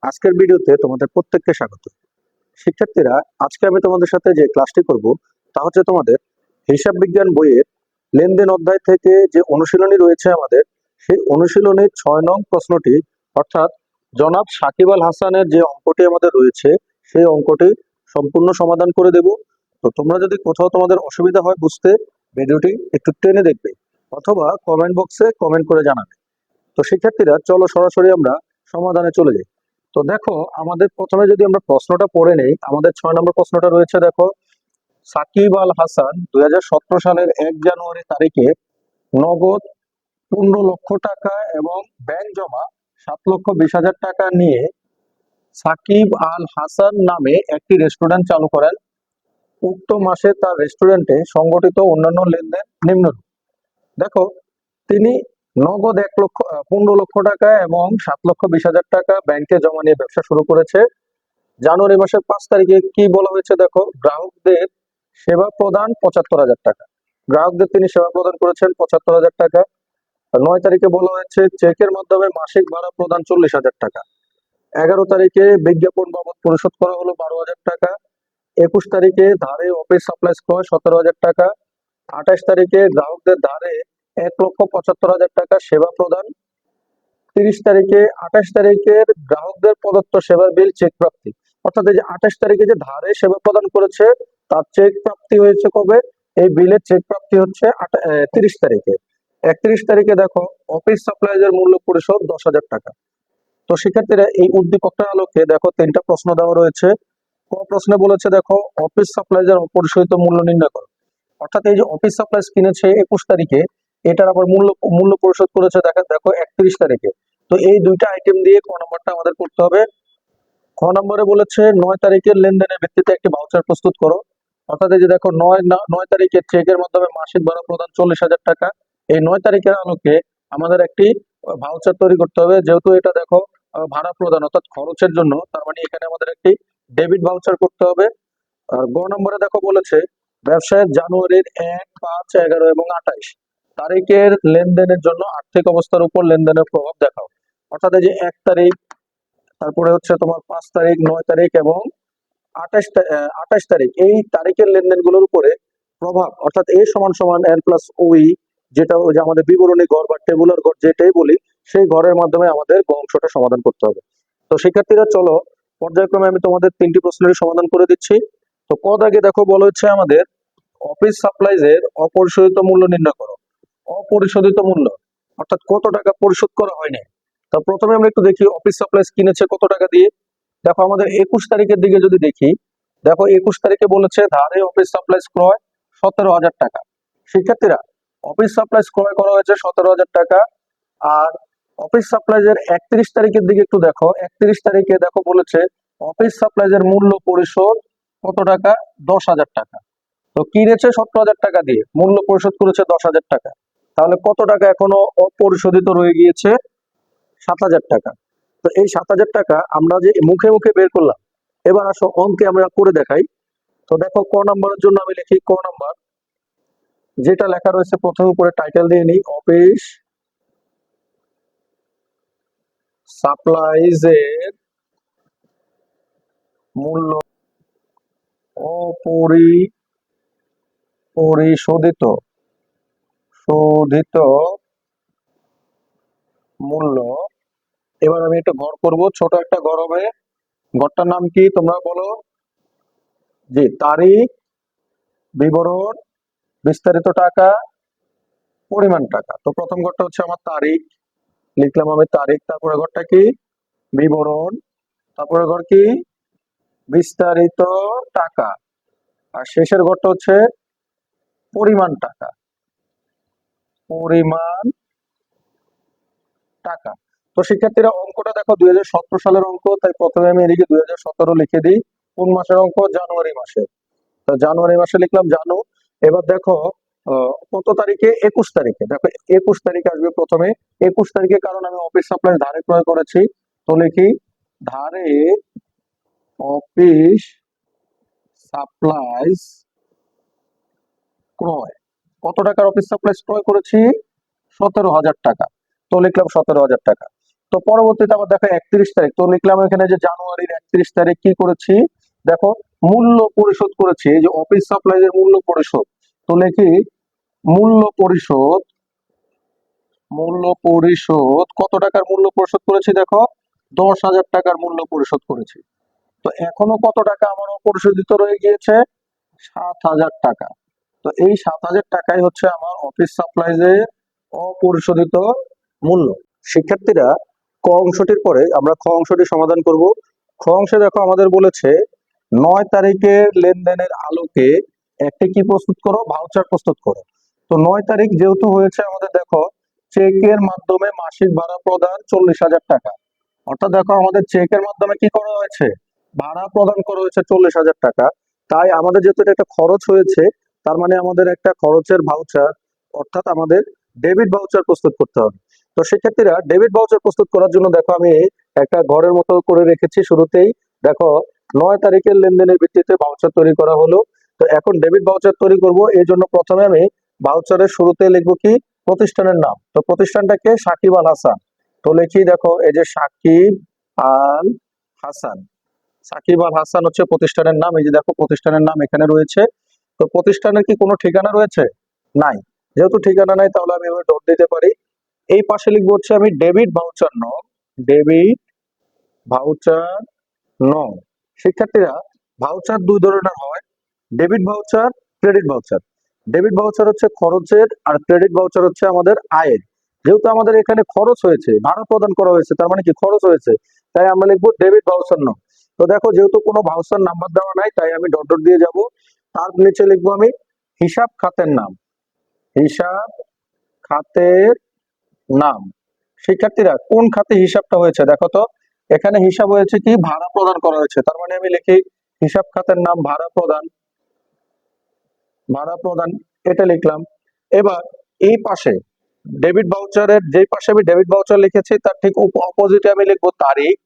আজকের ভিডিওতে তোমাদের প্রত্যেককে স্বাগত। শিক্ষার্থীরা, আজকে আমি তোমাদের সাথে যে ক্লাসটি করব তা হচ্ছে তোমাদের হিসাব বিজ্ঞান বইয়ের লেনদেন অধ্যায় থেকে যে অনুশীলনী রয়েছে আমাদের, সেই অনুশীলনীর 6 নং প্রশ্নটি অর্থাৎ জনাব সাকিব আল হাসানের যে অঙ্কটি আমাদের রয়েছে সেই অঙ্কটি সম্পূর্ণ সমাধান করে দেব। তো তোমরা যদি কোথাও তোমাদের অসুবিধা হয় বুঝতে, ভিডিওটি একটু টেনে দেখবে অথবা কমেন্ট বক্সে কমেন্ট করে জানাবে। তো শিক্ষার্থীরা, চলো সরাসরি আমরা সমাধানে চলে যাই। তো দেখো, আমাদের প্রথমে যদি আমরা প্রশ্নটা পড়ে নেই, আমাদের 6 নম্বর প্রশ্নটা রয়েছে। দেখো, সাকিব আল হাসান 2017 সালের 1 জানুয়ারি তারিখে নগদ 15 লক্ষ টাকা এবং ব্যাংক জমা 7,20,000 টাকা নিয়ে সাকিব আল হাসান নামে একটি রেস্টুরেন্ট চালু করেন। উক্ত মাসে তার রেস্টুরেন্টে সংগঠিত অন্যান্য লেনদেন নিম্নরূপ। দেখো, তিনি নগদ 15 লক্ষ টাকা এবং 7,20,000 টাকা ব্যাংকে জমা নিয়ে ব্যবসা শুরু করেছে। জানুয়ারি মাসের 5 তারিখে কি বলা হয়েছে? দেখো, গ্রাহকদের সেবা প্রদান 75,000 টাকা। গ্রাহকদের তিনি সেবা প্রদান করেছেন 75,000 টাকা। 9 তারিখে বলা হয়েছে চেকের মাধ্যমে মাসিক ভাড়া প্রদান 40,000 টাকা। 11 তারিখে বিজ্ঞাপন বাবদ পরিশোধ করা হলো 12,000 টাকা। 21 তারিখে ধারে অফিস সাপ্লাইজ ক্রয় 17,000 টাকা। 28 তারিখে গ্রাহকদের ধারে 1,75,000 টাকা সেবা প্রদান। 30 তারিখে 28 তারিখের গ্রাহকদের প্রদত্ত সেবার বিল চেক প্রাপ্তি। অর্থাৎ এই যে 28 তারিখে যে ধারে সেবা প্রদান করেছে তার চেক প্রাপ্তি হয়েছে কবে? এই বিলের চেক প্রাপ্তি হচ্ছে 30 তারিখে। 31 তারিখে দেখো, অফিস সাপ্লাইজের মূল্য পরিশোধ 10,000 টাকা। তো শিক্ষার্থীরা, এই উদ্দীপকটার আলোকে দেখো 3টা প্রশ্ন দেওয়া রয়েছে। ক প্রশ্নে বলেছে দেখো, অফিস সাপ্লাইজের অপরিশোধিত মূল্য নির্ণয় করো। অর্থাৎ এই যে অফিস সাপ্লাইজ কিনেছে 21 তারিখে, এটার আবার মূল্য মূল্য পরিশোধ করেছে দেখো 31 তারিখে। তো এই দুইটা আইটেম দিয়ে ক নম্বরটা আমাদের করতে হবে। খ নম্বরে বলেছে 9 তারিখের লেনদেনের ভিত্তিতে একটি ভাউচার প্রস্তুত করো। অর্থাৎ এই যে দেখো, 9 তারিখের চেকের মাধ্যমে মাসিক ভাড়া প্রদান 40,000 টাকা। এই 9 তারিখের আলোকে আমাদের একটি ভাউচার তৈরি করতে হবে। যেহেতু এটা দেখো ভাড়া প্রদান অর্থাৎ খরচের জন্য, তার মানে এখানে আমাদের একটি ডেবিট ভাউচার করতে হবে। আর গ নম্বরে দেখো বলেছে ব্যবসায়ের জানুয়ারির 1, 5, 11 এবং 28 তারিখের লেনদেনের জন্য আর্থিক অবস্থার উপর লেনদেনের প্রভাব দেখাও। অর্থাৎ এই যে 1 তারিখ, তারপরে হচ্ছে তোমার 5 তারিখ, 9 তারিখ এবং 28 তারিখ, এই তারিখের লেনদেনগুলোর উপরে প্রভাব, অর্থাৎ এ সমান সমান এন প্লাস ওই, যেটা ওই যে আমাদের বিবরণী ঘর বা টেবুলার ঘর যেটাই বলি, সেই ঘরের মাধ্যমে আমাদের গ অংশটা সমাধান করতে হবে। তো শিক্ষার্থীরা, চলো পর্যায়ক্রমে আমি তোমাদের 3টি প্রশ্নের সমাধান করে দিচ্ছি। তো ক দাগে দেখো বলা হচ্ছে আমাদের অফিস সাপ্লাইজের অপরিশোধিত মূল্য নির্ণয় করো। অপরিশোধিত মূল্য অর্থাৎ কত টাকা পরিশোধ করা হয়নি। তা প্রথমে আমরা একটু দেখি অফিস সাপ্লাইজ কিনেছে কত টাকা দিয়ে। দেখো, আমাদের 21 তারিখের দিকে যদি দেখি, দেখো 21 তারিখে বলেছে ধারে অফিস সাপ্লাইজ ক্রয় 17,000 টাকা। শিক্ষার্থীরা, অফিস সাপ্লাইজ ক্রয় করা হয়েছে 17,000 টাকা। আর অফিস সাপ্লাইজের 31 তারিখের দিকে একটু দেখো, 31 তারিখে দেখো বলেছে অফিস সাপ্লাইজের মূল্য পরিশোধ কত টাকা? 10,000 টাকা। তো কিনেছে 17,000 টাকা দিয়ে, মূল্য পরিশোধ করেছে 10,000 টাকা। তাহলে কত টাকা এখনো অপরিশোধিত রয়ে গিয়েছে? 7,000 টাকা। তো এই 7,000 টাকা আমরা যে মুখে মুখে বের করলাম, এবার আসো অঙ্কে আমরা করে দেখাই। তো দেখো, ক নম্বরের জন্য আমি লিখি ক নম্বর, যেটা লেখা রয়েছে প্রথমে উপরে টাইটেল দিয়ে নিই, অফিস সাপ্লাইজের মূল্য অপরিশোধিত শোধিত মূল্য। এবার আমি একটা ঘর করব, ছোট একটা ঘর হবে। ঘরটার নাম কি তোমরা বলো? যে তারিখ, বিবরণ, বিস্তারিত টাকা, পরিমাণ টাকা। তো প্রথম ঘরটা হচ্ছে আমার তারিখ, লিখলাম আমি তারিখ। তারপরে ঘরটা কি? বিবরণ। তারপরে ঘর কি? বিস্তারিত টাকা। আর শেষের ঘরটা হচ্ছে পরিমাণ টাকা। পরিমাণ টাকা। তো শিক্ষার্থীরা, অঙ্কটা দেখো 2017 সালের অঙ্ক, তাই প্রথমে আমি এদিকে 2017 লিখে দিই। কোন মাসের অঙ্ক? জানুয়ারি মাসে। তো জানুয়ারি মাসে লিখলাম জানু। এবার দেখো কত তারিখে? 21 তারিখে। দেখো 21 তারিখে আসবে প্রথমে। 21 তারিখে, কারণ আমি অফিস সাপ্লাই ধারে ক্রয় করেছি, তো লিখি ধারে অফিস সাপ্লাইজ ক্রয়। কত টাকার অফিস সাপ্লাইজ ক্রয় করেছি? 17,000 টাকা। তো লিখলাম 17,000 টাকা। তো পরবর্তীতে আবার দেখো 31 তারিখ, তো লিখলাম এখানে যে জানুয়ারির 31 তারিখ কি করেছি, দেখো মূল্য পরিশোধ করেছি, এই যে অফিস সাপ্লাইজ এর মূল্য পরিশোধ। তো লিখি মূল্য পরিশোধ, মূল্য পরিশোধ কত টাকার মূল্য পরিশোধ করেছি, দেখো 10,000 টাকার মূল্য পরিশোধ করেছি। তো এখনো কত টাকা আমার অপরিশোধিত রয়ে গিয়েছে, 7,000 টাকা। তো এই 7,000 টাকাই হচ্ছে আমার অফিস সাপ্লাইজের অপরিশোধিত মূল্য। শিক্ষার্থীরা, ক অংশটির পরে আমরা খ অংশটি সমাধান করব। খ অংশে দেখো আমাদের বলেছে 9 তারিখের লেনদেনের আলোকে একটি কি প্রস্তুত করো, ভাউচার প্রস্তুত করো। তো 9 তারিখ যেহেতু হয়েছে আমাদের, দেখো চেকের মাধ্যমে মাসিক ভাড়া প্রদান 40,000 টাকা। অর্থাৎ দেখো আমাদের চেকের মাধ্যমে কি করা হয়েছে, ভাড়া প্রদান করা হয়েছে 40,000 টাকা। তাই আমাদের যেহেতু এটা একটা খরচ হয়েছে, তার মানে আমাদের একটা খরচের ভাউচার, অর্থাৎ আমাদের ডেবিট ভাউচার প্রস্তুত করতে হবে। তো শিক্ষার্থীরা, ডেবিট ভাউচার প্রস্তুত করার জন্য দেখো আমি একটা ঘরের মতো করে রেখেছি শুরুতেই। দেখো 9 তারিখের লেনদেনের ভিত্তিতে ভাউচার তৈরি করা হলো। তো এখন ডেবিট ভাউচার তৈরি করব, এই জন্য প্রথমে আমি ভাউচারের শুরুতে লিখবো কি, প্রতিষ্ঠানের নাম। তো প্রতিষ্ঠানটাকে সাকিব আল হাসান। তো লিখি, দেখো এই যে সাকিব আল হাসান, সাকিব আল হাসান হচ্ছে প্রতিষ্ঠানের নাম। এই যে দেখো প্রতিষ্ঠানের নাম এখানে রয়েছে। তো প্রতিষ্ঠানের কি কোনো ঠিকানা রয়েছে, নাই। যেহেতু ঠিকানা নাই, তাহলে আমি এভাবে ডট দিতে পারি। এই পাশে লিখবো হচ্ছে আমি ডেবিট ভাউচার নং, ডেবিট ভাউচার নং। শিক্ষার্থীরা, ভাউচার দুই ধরনের হয়, debit voucher, credit voucher. Debit voucher হচ্ছে খরচের, আর ক্রেডিট ভাউচার হচ্ছে আমাদের আয়ের। যেহেতু আমাদের এখানে খরচ হয়েছে, ভাড়া প্রদান করা হয়েছে, তার মানে কি খরচ হয়েছে, তাই আমরা লিখবো ডেবিট ভাউচার নং। তো দেখো যেহেতু কোনো ভাউচার নাম্বার দেওয়া নাই, তাই আমি ডট ডট দিয়ে যাব। তার নিচে লিখবো আমি হিসাব খাতের নাম, হিসাব খাতের নাম। শিক্ষার্থীরা, কোন খাতে হিসাবটা হয়েছে, দেখো তো এখানে হিসাব হয়েছে কি, ভাড়া প্রদান করা হয়েছে, তার মানে আমি লিখি হিসাব খাতের নাম ভাড়া প্রদান, ভাড়া প্রদান, এটা লিখলাম। এবার এই পাশে ডেবিট ভাউচারের যে পাশে আমি ডেবিট ভাউচার লিখেছি, তার ঠিক অপোজিটে আমি লিখবো তারিখ,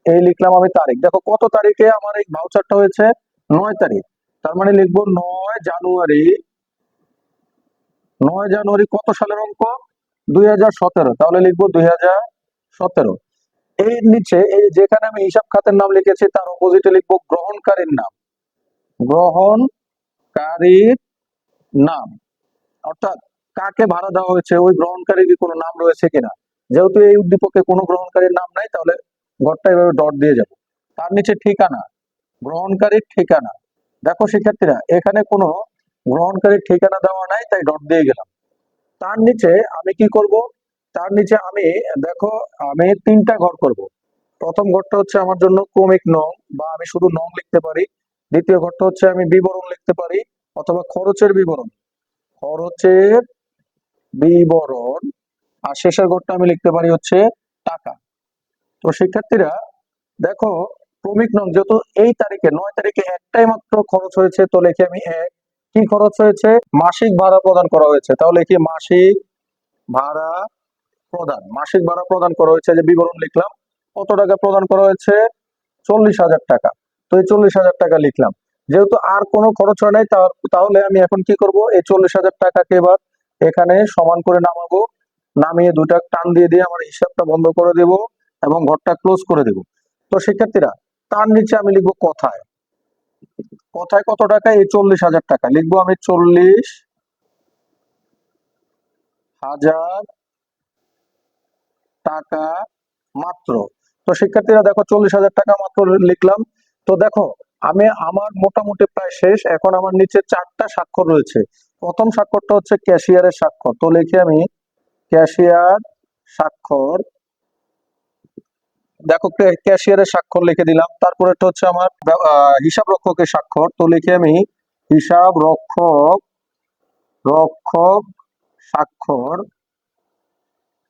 এই লিখলাম আমি তারিখ। দেখো কত তারিখে আমার এই ভাউচারটা হয়েছে, 9 তারিখ, তার মানে লিখবো 9 জানুয়ারি। 9 জানুয়ারি কত সালের অঙ্ক, 2017, তাহলে লিখবো 2017। এই নিচে এই যেখানে আমি হিসাব খাতের নাম লিখেছি, তার অপোজিটে লিখবো গ্রহণকারীর নাম, গ্রহণকারীর নাম, অর্থাৎ কাকে ভাড়া দেওয়া হয়েছে, ওই গ্রহণকারীর কি কোনো নাম রয়েছে কিনা। যেহেতু এই উদ্দীপকে কোনো গ্রহণকারীর নাম নাই, তাহলে ঘরটা এভাবে ডট দিয়ে যাবো। তার নিচে ঠিকানা, গ্রহণকারীর ঠিকানা। দেখো শিক্ষার্থীরা, এখানে কোনো গ্রহণকারীর ঠিকানা দেওয়া নাই, তাই ডট দিয়ে গেলাম। তার নিচে আমি কি করব, তার নিচে আমি, দেখো আমি 3টা ঘর করব। প্রথম ঘরটা হচ্ছে আমার জন্য ক্রমিক নং, বা আমি শুধু নং লিখতে পারি। দ্বিতীয় ঘরটা হচ্ছে আমি বিবরণ লিখতে পারি, অথবা খরচের বিবরণ, খরচের বিবরণ। আর শেষের ঘরটা আমি লিখতে পারি হচ্ছে টাকা। তো শিক্ষার্থীরা দেখো, ক্রমিক নং যেহেতু এই তারিখে 9 তারিখে একটাই মাত্র খরচ হয়েছে, তো লিখি আমি এক। কি খরচ হয়েছে, মাসিক ভাড়া প্রদান করা হয়েছে, তাহলে কি মাসিক ভাড়া প্রদান, মাসিক ভাড়া প্রদান করা হয়েছে, যে বিবরণ লিখলাম। কত টাকা প্রদান করা হয়েছে, 40,000 টাকা। তো এই 40,000 টাকা লিখলাম। যেহেতু আর কোনো খরচ হয় নাই, তাহলে আমি এখন কি করব, এই 40,000 টাকাকে এবার এখানে সমান করে নামাবো, নামিয়ে দুটা টান দিয়ে দিয়ে আমার হিসাবটা বন্ধ করে দেব, এবং ঘরটা ক্লোজ করে দেব। তো শিক্ষার্থীরা, তার নিচে আমি লিখবো কথায়, কথায় কত টাকা, এই 40,000 টাকা লিখবো আমি, 40,000 টাকা মাত্র। তো শিক্ষার্থীরা দেখো 40,000 টাকা মাত্র লিখলাম। তো দেখো আমি আমার মোটামুটি প্রায় শেষ। এখন আমার নিচে 4টা স্বাক্ষর রয়েছে। প্রথম স্বাক্ষরটা হচ্ছে ক্যাশিয়ারের স্বাক্ষর, তো লিখি আমি ক্যাশিয়ার স্বাক্ষর। দেখো ক্যাশিয়ারের স্বাক্ষর লিখে দিলাম। তারপরে হচ্ছে আমার হিসাব রক্ষকের স্বাক্ষর, তো লিখি আমি হিসাব রক্ষক, রক্ষক স্বাক্ষর।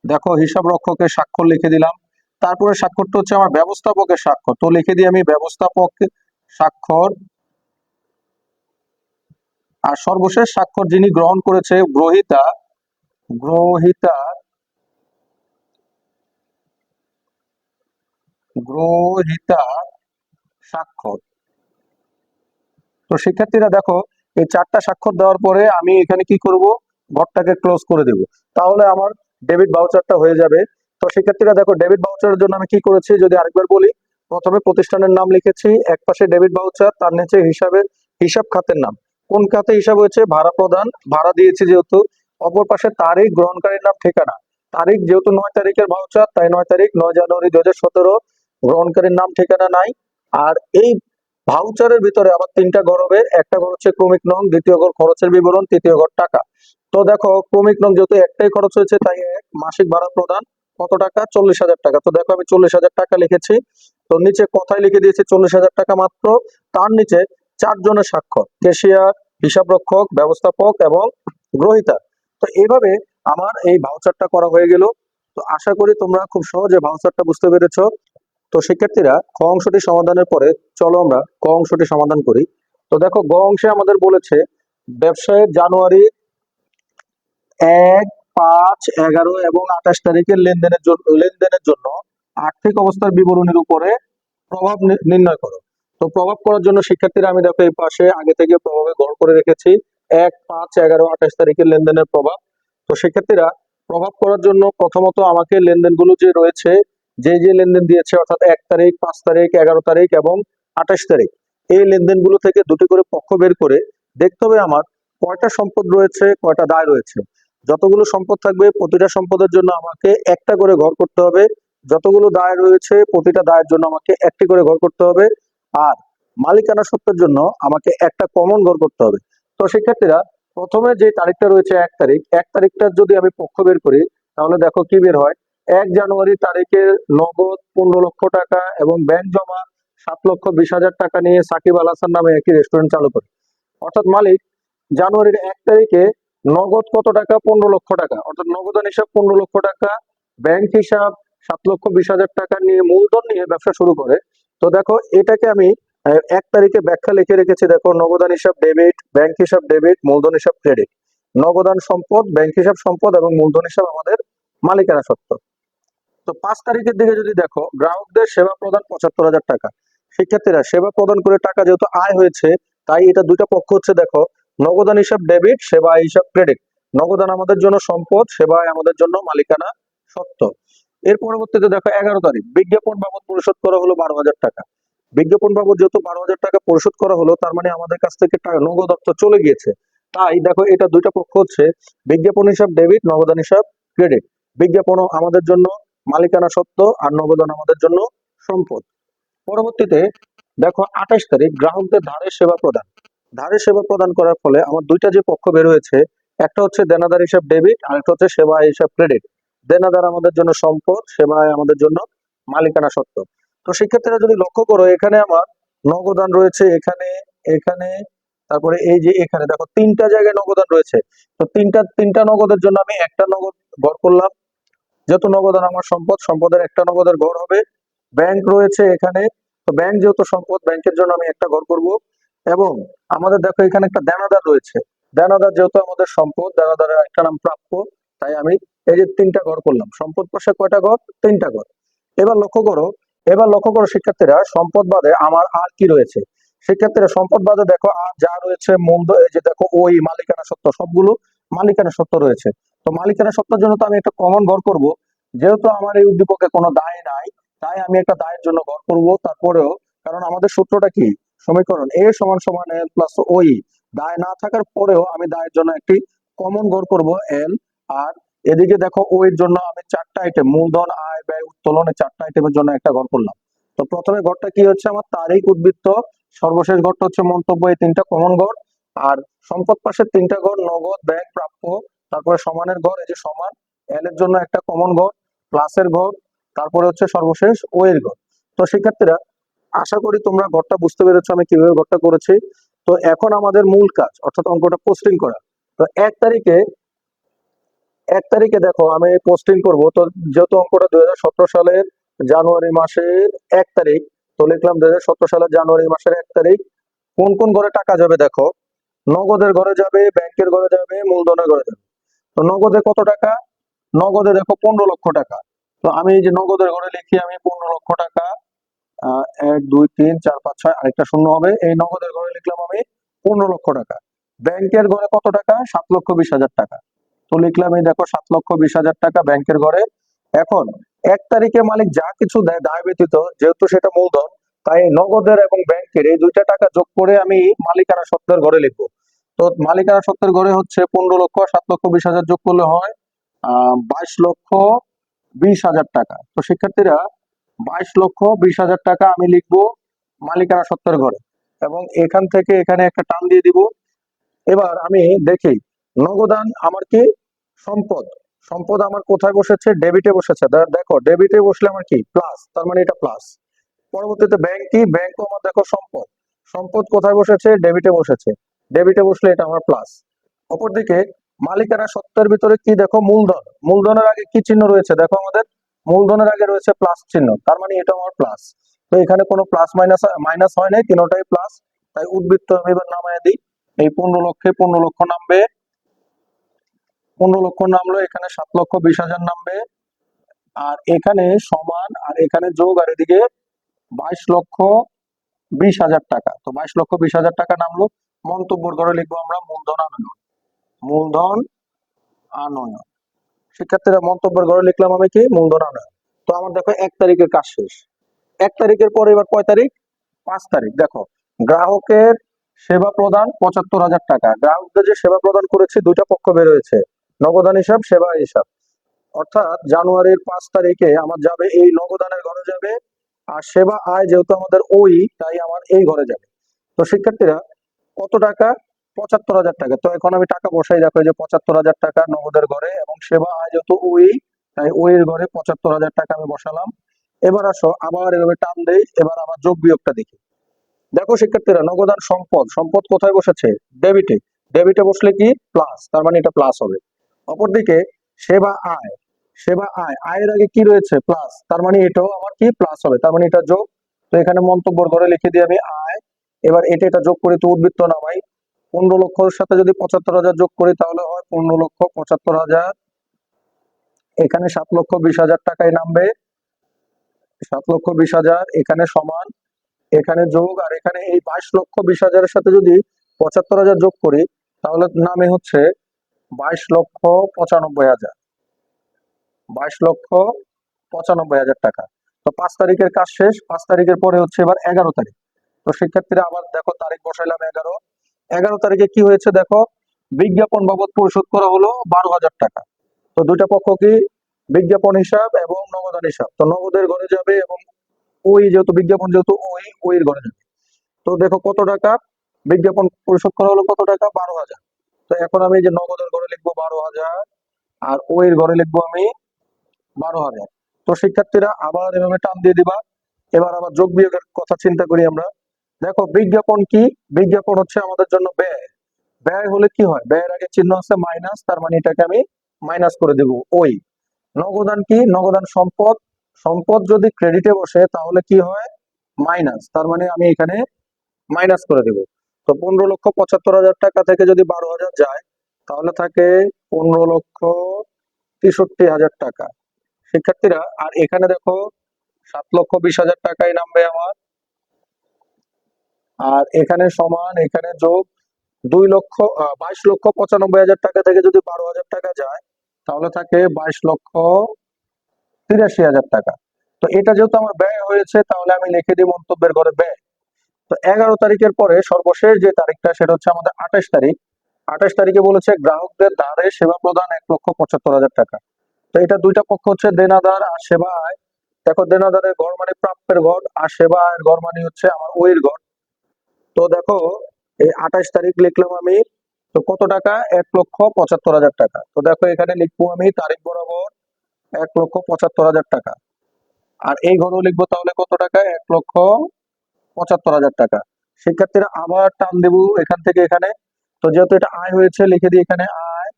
দেখো হিসাব রক্ষকের স্বাক্ষর লিখে দিলাম। তারপরে স্বাক্ষরটা হচ্ছে আমার ব্যবস্থাপকের স্বাক্ষর, তো লিখে দিই আমি ব্যবস্থাপক স্বাক্ষর। আর সর্বশেষ স্বাক্ষর যিনি গ্রহণ করেছে, গ্রহিতা, গ্রহিতা, গ্রহিতা স্বাক্ষর। তো শিক্ষার্থীরা দেখো, এই 4টা স্বাক্ষর দেওয়ার পরে আমি এখানে কি করব, ঘরটাকে ক্লোজ করে দেব। তাহলে আমার ডেবিট ভাউচারটা হয়ে যাবে। তো শিক্ষার্থীরা দেখো ডেবিট ভাউচারের জন্য আমি কি করেছি যদি আরেকবার বলি। প্রথমে প্রতিষ্ঠানের নাম লিখেছি, এক পাশে ডেবিট ভাউচার, তার নিচে হিসাব খাতের নাম। কোন খাতে হিসাব হয়েছে? ভাড়া প্রদান, ভাড়া দিয়েছি যেহেতু। অপর পাশে তারিখ, গ্রহণকারীর নাম, ঠিকানা। তারিখ যেহেতু 9 তারিখের ভাউচার, তাই 9 তারিখ, 9 জানুয়ারি 2017। গ্রহণকারীর নাম ঠিকানা নাই। আর এই ভাউচারের ভিতরে আবার 3টা ঘর হবে। একটা ঘর হচ্ছে ক্রমিক নং, দ্বিতীয় ঘর খরচের বিবরণ, তৃতীয় ঘর টাকা। তো দেখো ক্রমিক নং যেহেতু একটাই খরচ হয়েছে, তাই মাসিক ভাড়া প্রদান কত টাকা? 40,000 টাকা। তো দেখো আমি 40,000 টাকা লিখেছি। তো নিচে কথায় লিখে দিয়েছি 40,000 টাকা মাত্র। তার নিচে 4 জনের স্বাক্ষর, ক্যাশিয়ার, হিসাবরক্ষক, ব্যবস্থাপক এবং গ্রহীতা। তো এইভাবে আমার এই ভাউচারটা করা হয়ে গেল। তো আশা করি তোমরা খুব সহজে ভাউচারটা বুঝতে পেরেছো। তো শিক্ষার্থীরা খ অংশটি সমাধানের পরে চলো আমরা ক অংশটি সমাধান করি। তো দেখো গ অংশে আমাদের বলেছে ব্যবসায়ের জানুয়ারি 1, 5, 11 এবং 28 তারিখের লেনদেনের জন্য আর্থিক অবস্থার বিবরণীর উপরে প্রভাব নির্ণয় করো। তো প্রভাব করার জন্য শিক্ষার্থীরা আমি দেখো এই পাশে আগে থেকে প্রভাবে গড় করে রেখেছি 1, 5, 11, 28 তারিখের লেনদেনের প্রভাব। তো শিক্ষার্থীরা প্রভাব করার জন্য প্রথমত আমাকে লেনদেনগুলো যে রয়েছে, যে লেনদেন দিয়েছে অর্থাৎ 1 তারিখ, 5 তারিখ, 11 তারিখ এবং 28 তারিখ, এই লেনদেনগুলো থেকে দুটি করে পক্ষ বের করে দেখতে হবে আমার কয়টা সম্পদ রয়েছে, কয়টা দায় রয়েছে। যতগুলো সম্পদ থাকবে প্রতিটা সম্পদের জন্য আমাকে একটা করে ঘর করতে হবে। যতগুলো দায় রয়েছে প্রতিটা দায়ের জন্য আমাকে একটি করে ঘর করতে হবে। আর মালিকানা সত্ত্বের জন্য আমাকে একটা কমন ঘর করতে হবে। তো শিক্ষার্থীরা প্রথমে যে তারিখটা রয়েছে 1 তারিখ, 1 তারিখটার যদি আমি পক্ষ বের করি তাহলে দেখো কি বের হয়। 1 জানুয়ারি তারিখের নগদ 15 লক্ষ টাকা এবং ব্যাংক জমা 7,20,000 টাকা নিয়ে সাকিব আল হাসান নামে একটি রেস্টুরেন্ট চালু করে। অর্থাৎ মালিক জানুয়ারির 1 তারিখে নগদ কত টাকা? 15 লক্ষ টাকা, অর্থাৎ নগদান হিসাব 15 লক্ষ টাকা, ব্যাংক হিসাব 7,20,000 টাকা নিয়ে মূলধন নিয়ে ব্যবসা শুরু করে। তো দেখো এটাকে আমি 1 তারিখে ব্যাখ্যা লিখে রেখেছি। দেখো নগদান হিসাব ডেবিট, ব্যাংক হিসাব ডেবিট, মূলধন হিসাব ক্রেডিট। নগদান সম্পদ, ব্যাংক হিসাব সম্পদ এবং মূলধন হিসাব আমাদের মালিকানা সত্ত্ব। তো 5 তারিখের দিকে যদি দেখো গ্রাহকদের সেবা প্রদান 75,000 টাকা। শিক্ষার্থীরা সেবা প্রদান করে টাকা যেহেতু আয় হয়েছে, তাই এটা দুইটা পক্ষ হচ্ছে। দেখো নগদান হিসাব ডেবিট, সেবা হিসাব ক্রেডিট। নগদান আমাদের জন্য সম্পদ, সেবায় আমাদের জন্য মালিকানা সত্ত্ব। এর পরবর্তীতে দেখো 11 তারিখ বিজ্ঞাপন বাবদ পরিশোধ করা হলো 12,000 টাকা। বিজ্ঞাপন বাবদ যেহেতু 12,000 টাকা পরিশোধ করা হলো, তার মানে আমাদের কাছ থেকে নগদ অর্থ চলে গিয়েছে। তাই দেখো এটা দুইটা পক্ষ হচ্ছে, বিজ্ঞাপন হিসাব ডেবিট, নগদান হিসাব ক্রেডিট। বিজ্ঞাপনও আমাদের জন্য মালিকানা সত্ত্ব আর নগদান আমাদের জন্য সম্পদ। পরবর্তীতে দেখো 28 তারিখ গ্রাহকদের ধারের সেবা প্রদান। ধারের সেবা প্রদান করার ফলে আমার দুইটা যে পক্ষ বের হয়েছে, একটা হচ্ছে দেনাদার হিসাব ডেবিট আর একটা হচ্ছে সেবা হিসাব ক্রেডিট। দেনাদার আমাদের জন্য সম্পদ, সেবায় আমাদের জন্য মালিকানা সত্ত্ব। তো শিক্ষার্থীরা যদি লক্ষ্য করো এখানে আমার নগদান রয়েছে, এখানে, এখানে, তারপরে এই যে এখানে দেখো 3টা জায়গায় নগদান রয়েছে। তো তিনটা নগদের জন্য আমি একটা নগদ ঘর করলাম। যেহেতু নগদান আমার সম্পদ, সম্পদের একটা নগদের ঘর হবে। ব্যাংক রয়েছে এখানে, তো ব্যাংক যেহেতু সম্পদ, ব্যাংকের জন্য আমি একটা ঘর করব। এবং আমাদের দেখো এখানে একটা দেনাদার রয়েছে। দেনাদার যেহেতু আমাদের সম্পদ, দেনাদারের একটা নাম প্রাপ্য, তাই আমি এই যে 3টা ঘর করলাম। সম্পদ পাশে কয়টা ঘর? 3টা ঘর। এবার লক্ষ্য করো, শিক্ষার্থীরা সম্পদ বাদে আমার আর কি রয়েছে। শিক্ষার্থীরা সম্পদ বাদে দেখো আর যা রয়েছে এই যে দেখো ওই মালিকানা সত্ত্ব, সবগুলো মালিকানা সত্ত্ব রয়েছে। তো মালিকানা সত্ত্বের জন্য তো আমি একটা কমন ঘর করব। যেহেতু আমার এই উদ্দীপকে কোনো দায় নাই, তাই আমি একটা দায়ের জন্য ঘর করব। তারপরেও কারণ আমাদের সূত্রটা কি? সমীকরণ এ সমান সমান এল প্লাস ওই। দায় না থাকার পরেও আমি দায়ের জন্য একটি কমন ঘর করব এল। আর এদিকে দেখো ও এর জন্য আমি 4টা আইটেম, মূলধন, আয়, ব্যয়, উত্তোলন, 4টা আইটেমের জন্য একটা ঘর করলাম। তো প্রথমে ঘরটা কি হচ্ছে আমার? তারিখ, উদ্বৃত্ত। সর্বশেষ ঘরটা হচ্ছে মন্তব্য। এই 3টা কমন ঘর। আর সম্পদ পাশের 3টা ঘর নগদ, ব্যাংক, প্রাপ্য। তারপরে সমানের ঘর, এই যে সমান। এল এর জন্য একটা কমন ঘর, প্লাসের ঘর, তারপরে হচ্ছে সর্বশেষ ও এর ঘর। তো শিক্ষার্থীরা আশা করি তোমরা ঘরটা বুঝতে পেরেছো আমি কিভাবে ঘরটা করেছি। তো এখন আমাদের মূল কাজ অর্থাৎ অঙ্কটা পোস্টিং করা। তো 1 তারিখে দেখো আমি পোস্টিং করব। তো যেহেতু অঙ্কটা 2017 সালের জানুয়ারি মাসের 1 তারিখ, তো লিখলাম 2017 সালের জানুয়ারি মাসের 1 তারিখ। কোন কোন ঘরে টাকা যাবে দেখো? নগদের ঘরে যাবে, ব্যাংকের ঘরে যাবে, মূলধনের ঘরে যাবে। তো নগদে কত টাকা? নগদে দেখো 15 লক্ষ টাকা। তো আমি এই যে নগদের ঘরে লিখি আমি 15 লক্ষ টাকা। 1, 2, 3, 4, 5, 6 আরেকটা শূন্য হবে। এই নগদের ঘরে লিখলাম আমি 15 লক্ষ টাকা। ব্যাংকের ঘরে কত টাকা? 7,20,000 টাকা। তো লিখলাম এই দেখো 7,20,000 টাকা ব্যাংকের ঘরে। এখন এক তারিখে মালিক যা কিছু দেয় দায় ব্যতীত, যেহেতু সেটা মূলধন, তাই নগদের এবং ব্যাংকের এই দুইটা টাকা যোগ করে আমি মালিকানা সত্ত্বের ঘরে লিখবো। তো মালিকানা সত্ত্বের ঘরে হচ্ছে 15 লক্ষ, 7,20,000 যোগ করলে হয় 22,20,000 টাকা। তো শিক্ষার্থীরা 22,20,000 টাকা আমি লিখবো মালিকানা সত্ত্বের ঘরে, এবং এখান থেকে এখানে একটা টান দিয়ে দিব। এবার আমি দেখি নগদান আমার কি সম্পদ, সম্পদ আমার কোথায় বসেছে, ডেবিটে বসেছে। দেখো ডেবিটে বসলে আমার কি প্লাস, তার মানে এটা প্লাস। পরবর্তীতে ব্যাংক কি, ব্যাংকও আমার দেখো সম্পদ, সম্পদ কোথায় বসেছে, ডেবিটে বসেছে, ডেবিটে বসলে এটা আমার প্লাস। অপরদিকে মালিকানা সত্ত্বের ভিতরে কি দেখো মূলধন, মূলধনের আগে কি চিহ্ন রয়েছে দেখো, আমাদের মূলধনের আগে রয়েছে প্লাস চিহ্ন, তার মানে এটা আমার প্লাস। তো এখানে কোনো প্লাস মাইনাস মাইনাস হয় নাই, তিনটাই প্লাস। তাই উদ্বৃত্ত আমি এবার নামায় দিই। এই 15 লক্ষে 15 লক্ষ নামবে, 15 লক্ষ নামলো, এখানে 7,20,000 নামবে, আর এখানে সমান, আর এখানে যোগ, আর এদিকে 22,20,000 টাকা। তো 22,20,000 টাকা নামলো। মন্তব্যের ঘরে লিখবো আমরা মূলধন আনয়ন, মূলধন আনয়ন। শিক্ষার্থীরা মন্তব্যের ঘরে লিখলাম আমি কি মূলধন আনয়ন। তো আমার দেখো 1 তারিখের কাজ শেষ। 1 তারিখের পরে এবার কয় তারিখ, 5 তারিখ। দেখো গ্রাহকের সেবা প্রদান 75,000 টাকা, গ্রাহকদের যে সেবা প্রদান করেছে দুইটা পক্ষ বের হয়েছে, নগদান হিসাব, সেবা হিসাব। অর্থাৎ জানুয়ারির 5 তারিখে আমার যাবে এই নগদানের ঘরে যাবে, আর সেবা আয় যেহেতু আমাদের ওই, তাই আমার এই ঘরে যাবে। তো শিক্ষার্থীরা কত টাকা, 75,000 টাকা। তো এখন আমি টাকা বসাই, দেখো এই যে 75,000 টাকা নগদের ঘরে, এবং সেবা আয় যেহেতু ওই, তাই ওই এর ঘরে 75,000 টাকা আমি বসালাম। এবার আসো আবার এভাবে টান দেই, এবার আবার যোগ বিয়োগটা দেখি। দেখো শিক্ষার্থীরা নগদান সম্পদ, সম্পদ কোথায় বসেছে, ডেবিটে, ডেবিটে বসলে কি প্লাস, তার মানে এটা প্লাস হবে। অপরদিকে সেবা আয়, সেবা আয়, আয়ের আগে কি রয়েছে প্লাস, তার মানে এটাও আমার কি প্লাস হবে, তার মানে এটা যোগ। তো এখানে মন্তব্যের ঘরে লিখে দিই আমি আয়। এবার এটা যোগ করি, তো উদ্বৃত্ত নামাই। 15 লক্ষর সাথে যদি 75,000 যোগ করি তাহলে হয় 15,75,000। এখানে 7,20,000 টাকায় নামবে, 7,20,000 এখানে সমান, এখানে যোগ, আর এখানে এই 22,20,000 সাথে যদি 75,000 যোগ করি তাহলে নামে হচ্ছে 22,95,000, 22,95,000 টাকা। তো 5 তারিখের কাজ শেষ। 5 তারিখের পরে হচ্ছে এবার 11 তারিখ। তো শিক্ষার্থীরা আবার দেখো তারিখ বসাইলাম 11। 11 তারিখে কি হয়েছে দেখো, বিজ্ঞাপন বাবদ পরিশোধ করা হলো 12,000 টাকা। তো দুইটা পক্ষ কি, বিজ্ঞাপন হিসাব এবং নগদান হিসাব। তো নগদের ঘরে যাবে, এবং ওই যেহেতু বিজ্ঞাপন যেহেতু ওই, ওই এর ঘরে যাবে। তো দেখো কত টাকা বিজ্ঞাপন পরিশোধ করা হলো, কত টাকা 12,000। তো এখন আমি যে নগদের ঘরে লিখবো 12,000, আর ওই এর ঘরে লিখবো আমি 12,000। তো শিক্ষার্থীরা আবার এভাবে টান দিয়ে দিবা। এবার আবার যোগ বিয়োগের কথা চিন্তা করি আমরা। দেখো বিজ্ঞাপন কি, বিজ্ঞাপন হচ্ছে আমাদের জন্য ব্যয়, ব্যয় হলে কি হয়, ব্যয়ের আগে চিহ্ন আছে মাইনাস, তার মানে এটাকে আমি মাইনাস করে দেব ওই। নগদান কি, নগদান সম্পদ, সম্পদ যদি ক্রেডিটে বসে তাহলে কি হয় মাইনাস, তার মানে আমি এখানে মাইনাস করে দেব। তো 15,75,000 টাকা থেকে যদি 12,000 যায় তাহলে থাকে 15,63,000 টাকা। শিক্ষার্থীরা আর এখানে দেখো 7,20,000 টাকাই নামবে আমার, আর এখানে সমান, এখানে যোগ 22,95,000 টাকা থেকে যদি 12,000 টাকা যায় তাহলে থাকে 22,83,000 টাকা। তো এটা যেহেতু আমার ব্যয় হয়েছে তাহলে আমি লিখে দিই মন্তব্যের ঘরে ব্যয়। তো 11 তারিখের পরে সর্বশেষ যে তারিখটা সেটা হচ্ছে আমাদের 28 তারিখ। 28 তারিখে বলেছে গ্রাহকদের দ্বারে সেবা প্রদান 1,75,000 টাকা। তো এটা দুইটা পক্ষ হচ্ছে দেনাদার আর সেবা আয়। দেখো দেনাদারের ঘর মানে প্রাপ্যের ঘর, আর সেবা আয়ের ঘর মানে হচ্ছে আমার ওইর ঘর। তো দেখো এই 28 তারিখ লিখলাম আমি। তো কত টাকা, 1,75,000 টাকা। তো দেখো এখানে লিখবো আমি তারিখ বরাবর 1,75,000 টাকা, আর এই ঘরও লিখবো তাহলে কত টাকা, 1,75,000 টাকা। শিক্ষার্থীরা আবার টান দেবো এখান থেকে এখানে। তো যেহেতু এটা আয় হয়েছে লিখে দিই এখানে আয়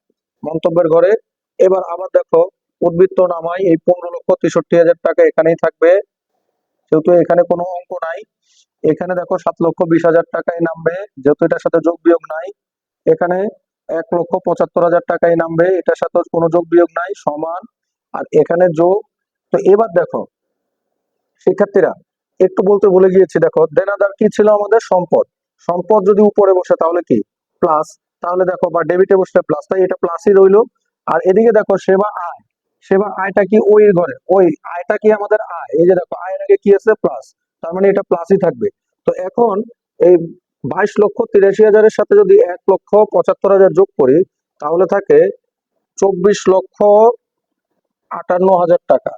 মন্তব্যের ঘরে। এবার আবার দেখো উদ্বৃত্ত নামাই, এই 15,63,000 টাকা এখানেই থাকবে, যেহেতু এখানে কোনো অঙ্ক নাই। এখানে দেখো 7,20,000 টাকাই নামবে, যেহেতু এটার সাথে যোগ বিয়োগ নাই। এখানে 1,75,000 টাকাই নামবে, এটার সাথে কোনো যোগ বিয়োগ নাই, সমান, আর এখানে যোগ। তো এবার দেখো শিক্ষার্থীরা একটু বলতে ভুলে গিয়েছি, দেখো দেনাদার কি ছিল আমাদের সম্পদ, সম্পদ যদি উপরে বসে তাহলে কি প্লাস, তাহলে দেখো বা ডেবিটে বসলে প্লাস, তাই এটা প্লাসই রইলো। আর এদিকে দেখো সেবা আয়, সেবার আয়টা কি ওই এর ঘরে, ওই আয়টা কি আমাদের আয়, এই যে দেখো আয়ের আগে কি আছে প্লাস, তার মানে এটা প্লাসই থাকবে। তো এখন এই 22,83,000-এর সাথে যদি 1,75,000 যোগ করি, তাহলে থাকে 24,58,000 টাকা।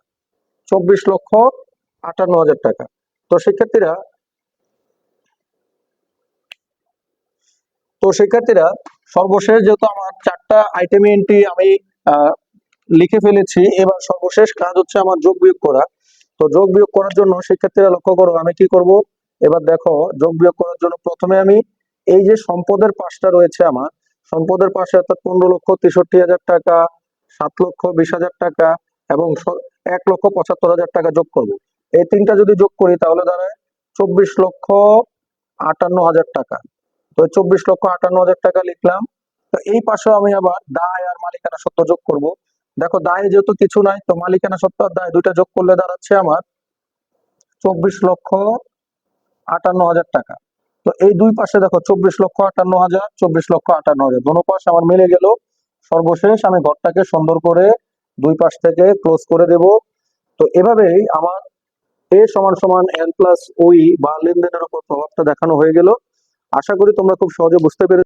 24,58,000 টাকা। তো শিক্ষার্থীরা সর্বশেষ যেহেতু আমার 4টা আইটেম এন্ট্রি আমি আহ, লিখে ফেলেছি, এবার সর্বশেষ কাজ হচ্ছে আমার যোগ বিয়োগ করা। তো যোগ বিয়োগ করার জন্য শিক্ষার্থীরা লক্ষ্য করো আমি কি করব। এবার দেখো, যোগ বিয়োগ করার জন্য প্রথমে আমি এই যে সম্পদের পাশটা রয়েছে আমার, সম্পদের পাশে অর্থাৎ 15,63,000 টাকা, 7,20,000 টাকা এবং 1,75,000 টাকা যোগ করব। এই তিনটা যদি যোগ করি তাহলে দাঁড়ায় 24,58,000 টাকা। তো 24,58,000 টাকা লিখলাম। তো এই পাশে আমি আবার দায় আর মালিকানা সত্ত্ব যোগ করব। দেখো দায়ে যেহেতু কিছু নাই, তো মালিকানা সত্ত্ব আর দায় দুইটা যোগ করলে দাঁড়াচ্ছে আমার 24,58,000 টাকা। তো এই দুই পাশে দেখো 24,58,000, 24,58,000 দোনো পাশ আমার মিলে গেল। সর্বশেষ আমি ঘরটাকে সুন্দর করে দুই পাশ থেকে ক্লোজ করে দেব। তো এভাবেই আমার এ সমান সমান এন প্লাস ওই বা লেনদেনের উপর প্রভাবটা দেখানো হয়ে গেল। আশা করি তোমরা খুব সহজে বুঝতে পেরেছো।